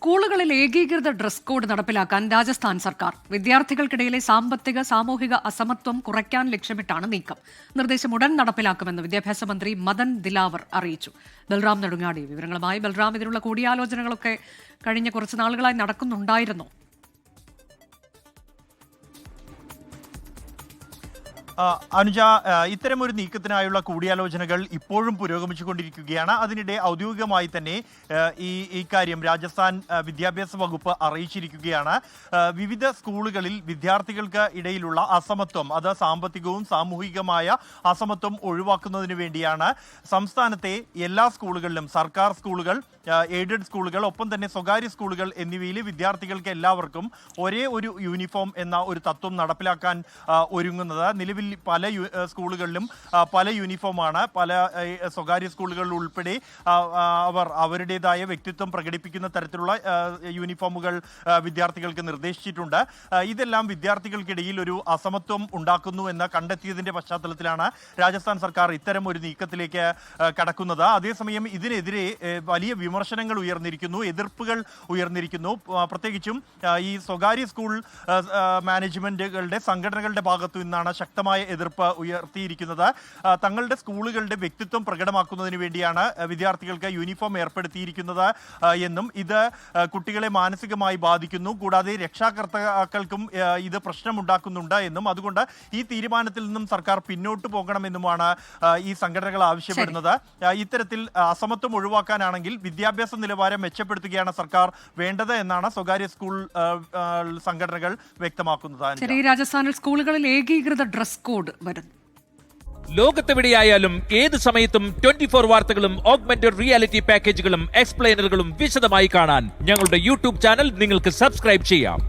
സ്കൂളുകളിൽ ഏകീകൃത dress code നടപ്പിലാക്കാൻ രാജസ്ഥാൻ സർക്കാർ. വിദ്യാർത്ഥികൾക്കിടയിലെ സാമ്പത്തിക സാമൂഹിക അസമത്വം കുറയ്ക്കാൻ ലക്ഷ്യമിട്ടാണ് നീക്കം. നിർദ്ദേശം ഉടൻ നടപ്പിലാക്കുമെന്ന് വിദ്യാഭ്യാസ മന്ത്രി മദൻ ദിലാവർ അറിയിച്ചു. ബൽറാം നെടുങ്ങാടി വിവരങ്ങളുമായി. ബൽറാം, ഇതിനുള്ള കൂടിയാലോചനകളൊക്കെ കഴിഞ്ഞ കുറച്ച് നാളുകളായി നടക്കുന്നുണ്ടായിരുന്നു. അനുജ, ഇത്തരമൊരു നീക്കത്തിനായുള്ള കൂടിയാലോചനകൾ ഇപ്പോഴും പുരോഗമിച്ചുകൊണ്ടിരിക്കുകയാണ്. അതിനിടെ ഔദ്യോഗികമായി തന്നെ ഈ കാര്യം രാജസ്ഥാൻ വിദ്യാഭ്യാസ വകുപ്പ് അറിയിച്ചിരിക്കുകയാണ്. വിവിധ സ്കൂളുകളിൽ വിദ്യാർത്ഥികൾക്ക് ഇടയിലുള്ള അസമത്വം, അത് സാമ്പത്തികവും സാമൂഹികമായ അസമത്വം ഒഴിവാക്കുന്നതിന് വേണ്ടിയാണ് സംസ്ഥാനത്തെ എല്ലാ സ്കൂളുകളിലും, സർക്കാർ സ്കൂളുകൾ, എയ്ഡഡ് സ്കൂളുകൾ, ഒപ്പം തന്നെ സ്വകാര്യ സ്കൂളുകൾ എന്നിവയിൽ വിദ്യാർത്ഥികൾക്ക് എല്ലാവർക്കും ഒരേ ഒരു യൂണിഫോം എന്ന ഒരു തത്വം നടപ്പിലാക്കാൻ ഒരുങ്ങുന്നത്. നിലവിൽ പല സ്കൂളുകളിലും പല യൂണിഫോമാണ്. പല സ്വകാര്യ സ്കൂളുകളിൽ ഉൾപ്പെടെ അവർ അവരുടേതായ വ്യക്തിത്വം പ്രകടിപ്പിക്കുന്ന തരത്തിലുള്ള യൂണിഫോമുകൾ വിദ്യാർത്ഥികൾക്ക് നിർദ്ദേശിച്ചിട്ടുണ്ട്. ഇതെല്ലാം വിദ്യാർത്ഥികൾക്കിടയിൽ ഒരു അസമത്വം ഉണ്ടാക്കുന്നു എന്ന് കണ്ടെത്തിയതിന്റെ പശ്ചാത്തലത്തിലാണ് രാജസ്ഥാൻ സർക്കാർ ഇത്തരം ഒരു നീക്കത്തിലേക്ക് കടക്കുന്നത്. അതേസമയം ഇതിനെതിരെ വലിയ വിമർശനങ്ങൾ ഉയർന്നിരിക്കുന്നു, എതിർപ്പുകൾ ഉയർന്നിരിക്കുന്നു. പ്രത്യേകിച്ചും ഈ സ്വകാര്യ സ്കൂൾ മാനേജ്മെന്റുകളുടെ സംഘടനകളുടെ ഭാഗത്തു നിന്നാണ് ശക്തമായ എതിർപ്പ് ഉയർത്തിയിരിക്കുന്നത്. തങ്ങളുടെ സ്കൂളുകളുടെ വ്യക്തിത്വം പ്രകടമാക്കുന്നതിന് വേണ്ടിയാണ് വിദ്യാർത്ഥികൾക്ക് യൂണിഫോം ഏർപ്പെടുത്തിയിരിക്കുന്നത് എന്നും ഇത് കുട്ടികളെ മാനസികമായി ബാധിക്കുന്നു, കൂടാതെ രക്ഷാകർത്താക്കൾക്കും ഇത് പ്രശ്നമുണ്ടാക്കുന്നുണ്ട് എന്നും, അതുകൊണ്ട് ഈ തീരുമാനത്തിൽ നിന്നും സർക്കാർ പിന്നോട്ട് പോകണമെന്നുമാണ് ഈ സംഘടനകൾ ആവശ്യപ്പെടുന്നത്. ഇത്തരത്തിൽ അസമത്വം ഒഴിവാക്കാനാണെങ്കിൽ വിദ്യാഭ്യാസ നിലവാരം മെച്ചപ്പെടുത്തുകയാണ് സർക്കാർ വേണ്ടത് എന്നാണ് സ്വകാര്യ സ്കൂൾ സംഘടനകൾ വ്യക്തമാക്കുന്നത്. രാജസ്ഥാനിൽ സ്കൂളുകളിൽ ഏകീകൃത ഡ്രസ് കോഡ് വരുന്നു. ലോകത്തെവിടെയായാലും ഏത് സമയത്തും 24 വാർത്തകളും ഓഗ്മെന്റഡ് റിയാലിറ്റി പാക്കേജുകളും എക്സ്പ്ലെയിനറുകളും വിശദമായി കാണാൻ ഞങ്ങളുടെ യൂട്യൂബ് ചാനൽ നിങ്ങൾക്ക് സബ്സ്ക്രൈബ് ചെയ്യാം.